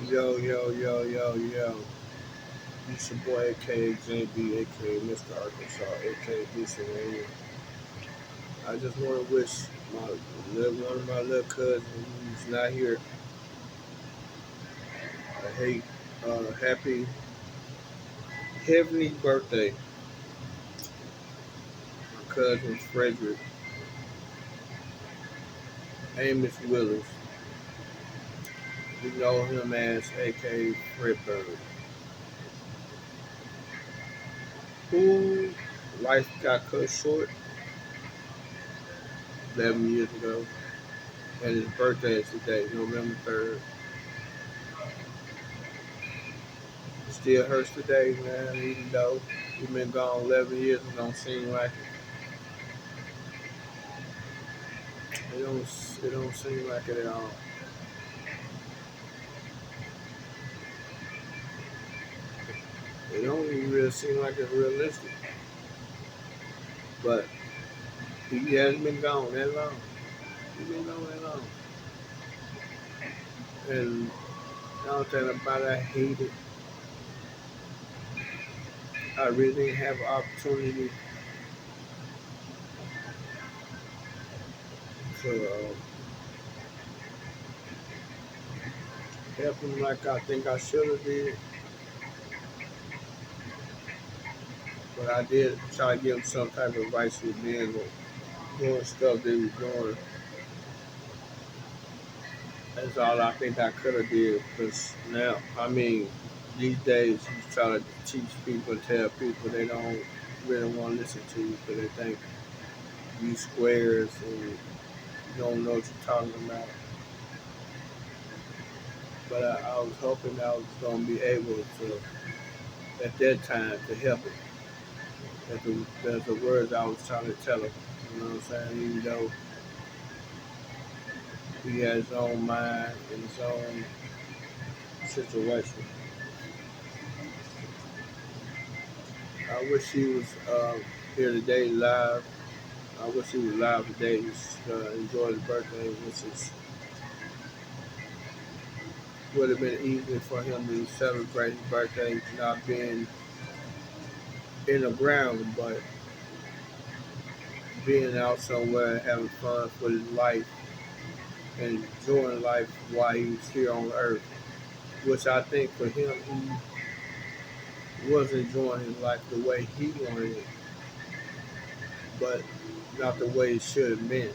Yo, yo, yo, yo, yo. It's your boy, aka JB, aka Mr. Arkansas, aka Decent Radio. I just want to wish one of my little cousins who's not here happy heavenly birthday. My cousin Fredrick, Amos Willis. We know him as aka Fredberg, who life got cut short 11 years ago, and his birthday is today, November 3rd. It still hurts today, man, even though we've been gone 11 years. It don't seem like it. It don't seem like it at all. It don't even really seem like it's realistic. But he hasn't been gone that long. He's been gone that long. And the only thing about it, I hate it. I really didn't have an opportunity to help him like I think I should have did. But I did try to give him some type of advice with being doing stuff that he was doing. That's all I think I could have did. Because now, I mean, these days he's trying to teach people and tell people they don't really want to listen to you because they think you squares and you don't know what you're talking about. But I was hoping I was going to be able to, at that time, to help him. That's the words I was trying to tell him. You know what I'm saying? Even though he has his own mind and his own situation. I wish he was here today live. I wish he was live today to enjoy his birthday, which would have been easier for him to celebrate his birthday not being in the ground, but being out somewhere having fun with his life and enjoying life while he's here on earth. Which I think for him, he was enjoying his life the way he wanted it, but not the way it should have been.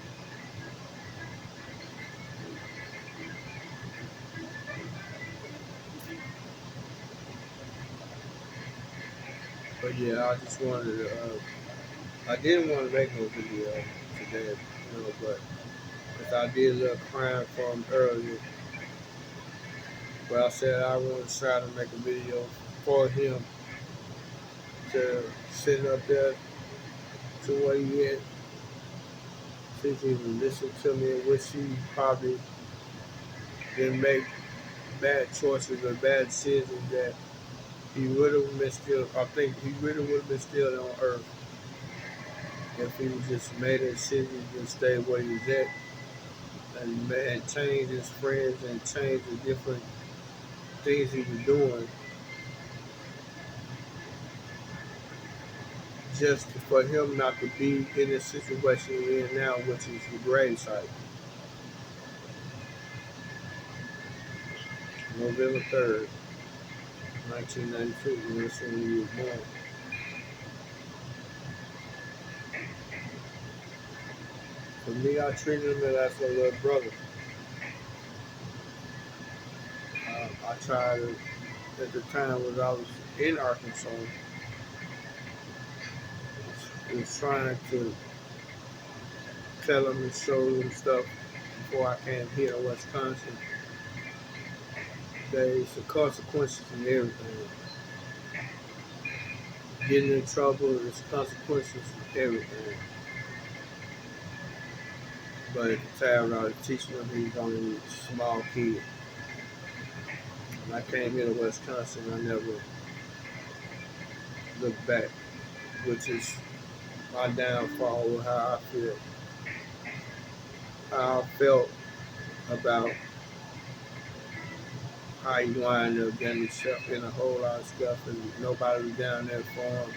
But yeah, I just wanted to. I didn't want to make no video today, but because I did a little crying for him earlier. But I said I want to try to make a video for him to sit up there to where he at, see if he would listen to me, which he probably didn't make bad choices or bad decisions that he would have been still. I think he really would have been still on Earth if he was just made a decision to stay where he was at and change his friends and change the different things he was doing just for him not to be in the situation we're in now, which is the grave site. November 3rd, 1992, that's when he was born. For me, I treated him as a little brother. I tried to, at the time when I was in Arkansas, was trying to tell him and show him stuff before I came here in Wisconsin. There's the consequences and everything. Getting in trouble, there's consequences and everything. But at the time I was teaching him, he was only a small kid. When I came here to Wisconsin, I never looked back, which is my downfall with how I feel. How I felt about how he wind up getting himself in a whole lot of stuff and nobody was down there for him.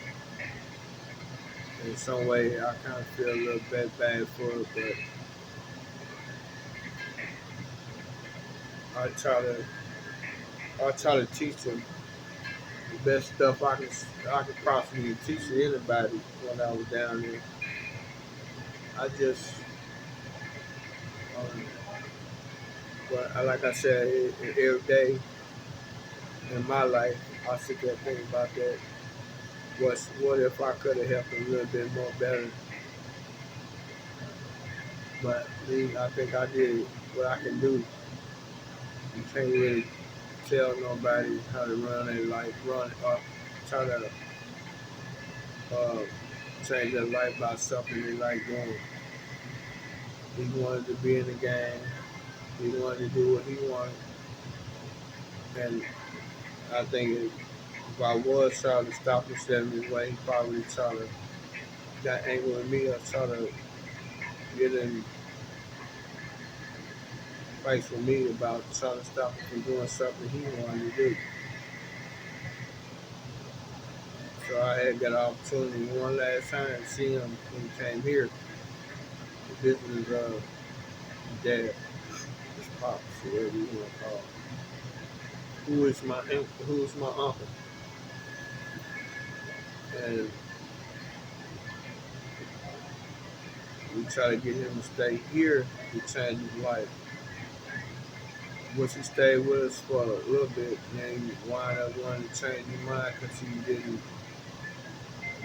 In some way, I kind of feel a little bit bad for it, but I try to teach him the best stuff I could possibly teach anybody when I was down there. I just, um, like I said, every day in my life, I sit there thinking about that. What if I could have helped him a little bit more better? But me, I think I did what I can do. You can't really tell nobody how to run their life, try to uh, change their life by something they like doing. He wanted to be in the game. He wanted to do what he wanted. And I think if I was trying to stop him stepping his way, he probably try to got angry with me or try to get in fights with me about trying to stop him from doing something he wanted to do. So I had got an opportunity one last time to see him when he came here to visit his dad, his pops, whatever you want to call him. Who is my uncle. And we try to get him to stay here to change his life. Once he stayed with us for a little bit, then he wound up wanting to change his mind because he didn't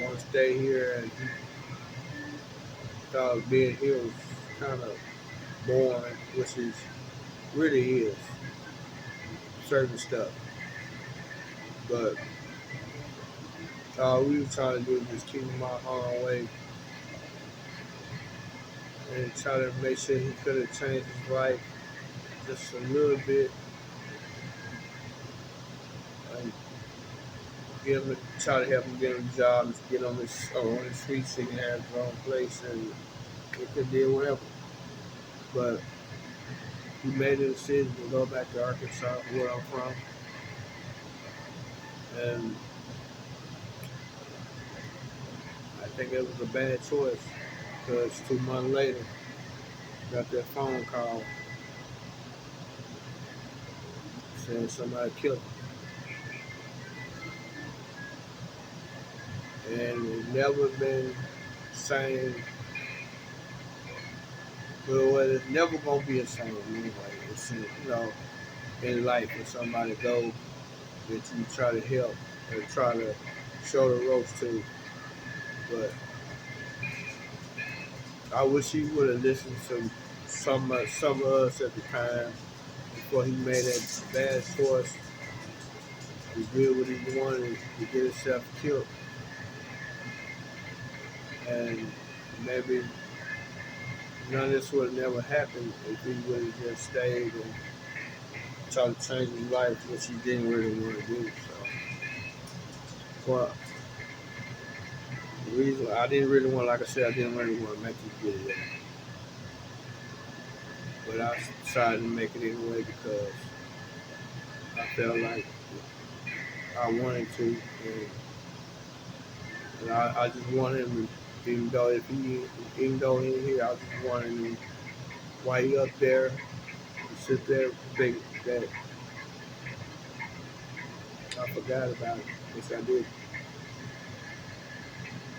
want to stay here and he thought being here was kind of boring, which is really is certain stuff. But all we were trying to do is just keep him out harm's way and try to make sure he could have changed his life just a little bit and try to help him get a job and get on his feet so he can have his own place and he could do whatever. But he made a decision to go back to Arkansas, where I'm from. And I think it was a bad choice because 2 months later, got that phone call saying somebody killed him. And it's never been saying, well, it's never going to be the same anyway. It's, in life when somebody go that you try to help and try to show the ropes to. But I wish he would have listened to some of us at the time before he made that bad choice to do what he wanted to get himself killed. And maybe none of this would have never happened if he would have just stayed and tried to change his life, which he didn't really want to do. So, but the reason I didn't really want, like I said, I didn't really want to make this video. But I decided to make it anyway because I felt like I wanted to, and I just wanted him to, even though he ain't here, I just wanted him while he up there, to sit there and think that I forgot about it, which I did.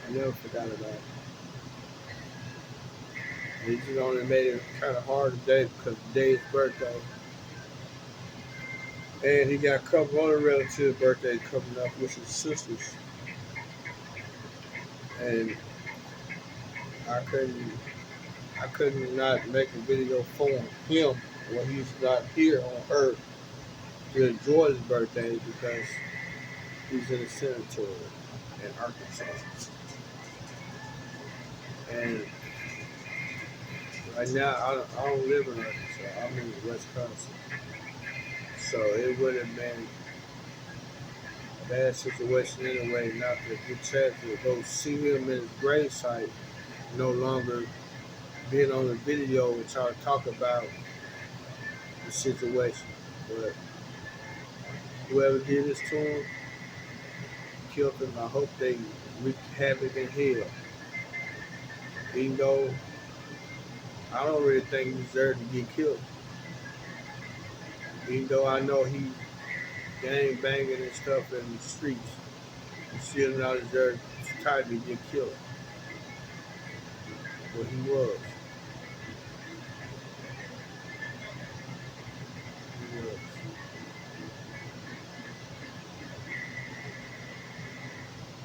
I never forgot about it. It just only made it kind of hard today because today's his birthday. And he got a couple other relatives' birthdays coming up with his sisters. And I couldn't not make a video for him when he's not here on Earth to enjoy his birthday because he's in a cemetery in Arkansas. And right now, I don't live in Arkansas. I'm in Wisconsin. So it would have been a bad situation anyway not to get a chance to go see him in his gravesite, no longer being on the video and try to talk about the situation. But whoever did this to him, killed him. I hope they wreak havoc in hell. Even though I don't really think he deserved to get killed. Even though I know he gang banging and stuff in the streets, he still not deserve time to get killed. But he was. He was.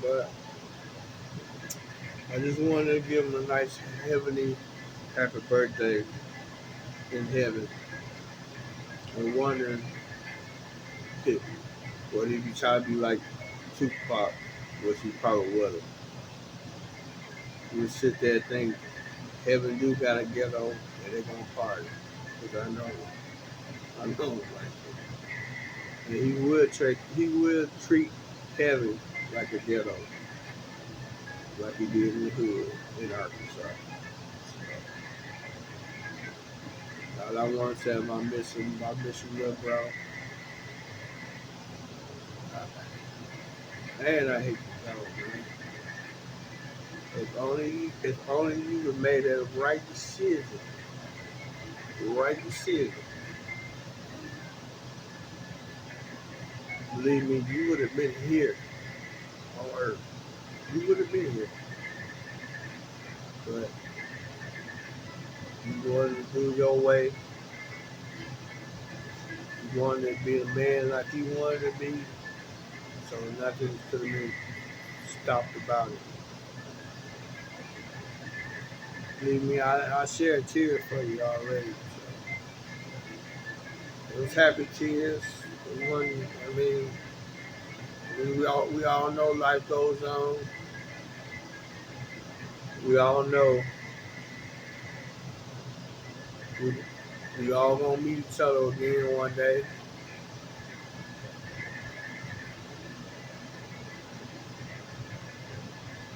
But I just wanted to give him a nice heavenly happy birthday in heaven. And wondering if, what if he tried to be like Tupac, which he probably would have. He would sit there and think heaven do got a ghetto and they're gonna party. Because I know like that. And he would treat heaven like a ghetto, like he did in the hood in Arkansas. So, all I want to say is I miss him, little bro. And I hate the ghetto, man. If only you would made that right decision. The right decision. Believe me, you would have been here on earth. You would have been here. But you wanted to do your way. You wanted to be a man like you wanted to be. So nothing could have been stopped about it. Believe me, I shed a tear for you already. So. It was happy tears. It wasn't, we all know life goes on. We all know we all gonna meet each other again one day.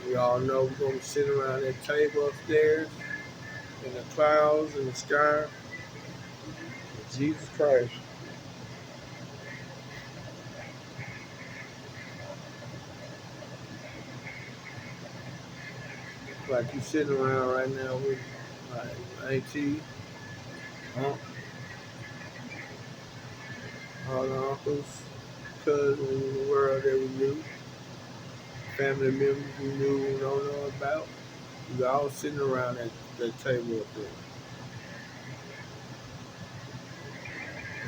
We all know we're gonna be sitting around that table upstairs in the clouds in the sky. Jesus Christ. Like you sitting around right now with my auntie, aunt, all the uncles, cousins in the world that we knew, family members we knew we don't know about. We all sitting around that table up there.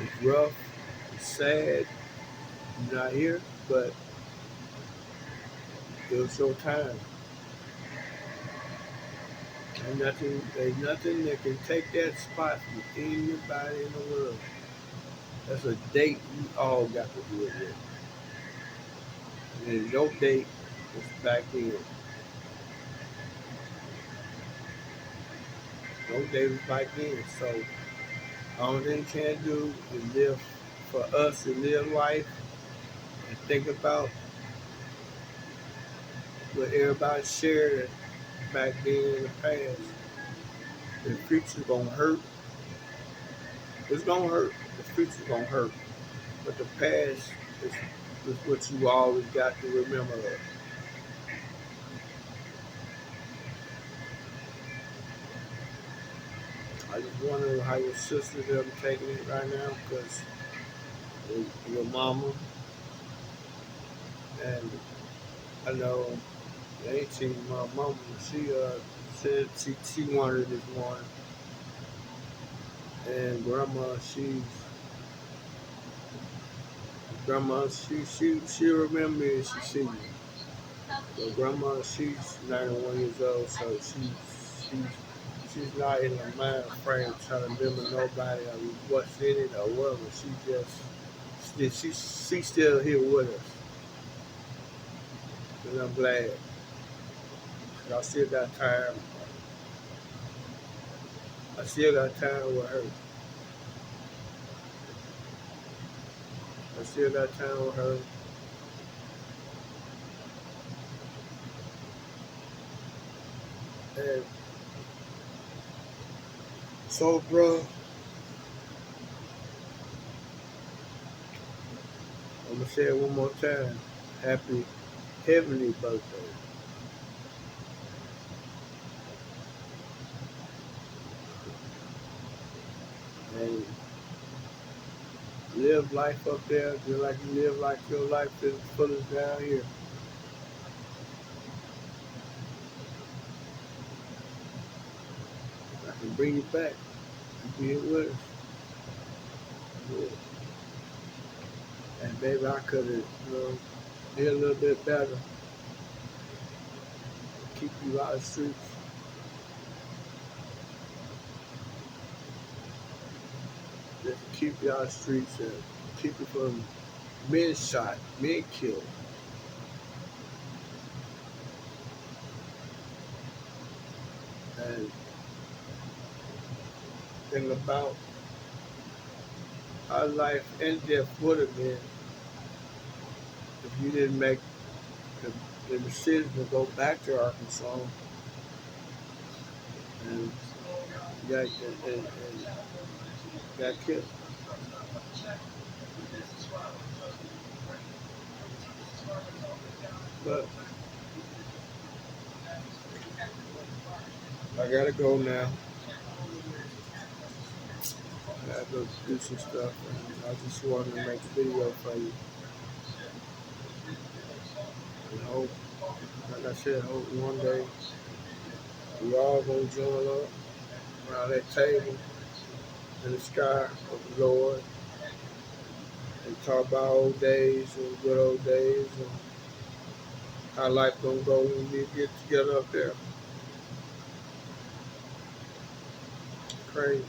It's rough, it's sad, you're not here, but it was your time. There's nothing that can take that spot from anybody in the world. That's a date we all got to do it with. And your date was back then. Your date was back then. So all thing we can do is live for us to live life and think about what everybody shared back then in the past. The future's gonna hurt. It's gonna hurt. The future's gonna hurt. But the past is what you always got to remember of. I just wonder how your sisters are taking it right now because your mama and I know they ain't seen my mama. She said she wanted this morning. And grandma she remember me and she see me. But grandma she's 91 years old, so she's not in the mind frame trying to remember nobody or what's in it or whatever. She's still here with us. And I'm glad. I still got time. I still got time with her. I still got time with her. And so, bro, I'm going to say it one more time. Happy heavenly birthday. And live life up there just like you live like your life is fullest down here. I can bring you back. You be with us. Yeah. And baby, I could have, did a little bit better. Keep you out of the streets. Just keep you out of the streets and keep you from being shot, being killed. And think about how life and death would have been if you didn't make the decision to go back to Arkansas and got killed. But I gotta go now. I gotta go do some stuff. And I just wanted to make a video for you. And hope, like I said, hope one day we all gonna join up around that table in the sky of the Lord and talk about old days and good old days and how life gonna go when we get together up there. Crazy.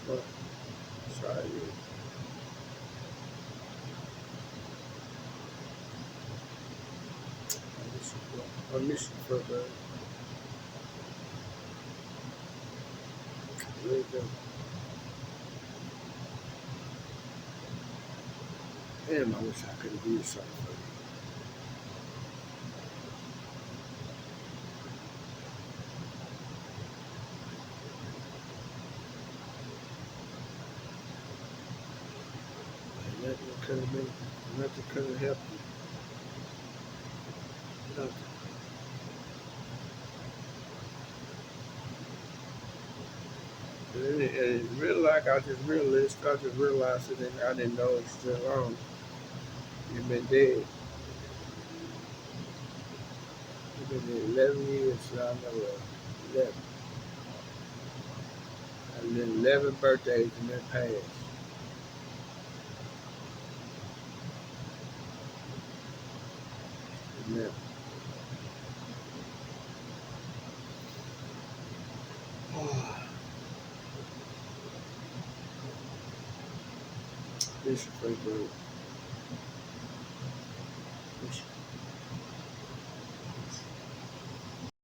But sorry. I miss you for that. Really do. Damn, I wish I could have did something for you. Nothing could have been, nothing could have helped you. Nothing. And it really like I just realized it and I didn't know it's still on. You've been dead. You've been dead 11 years, so I know 11. And then 11 birthdays and then passed. And then, this is Fredrick.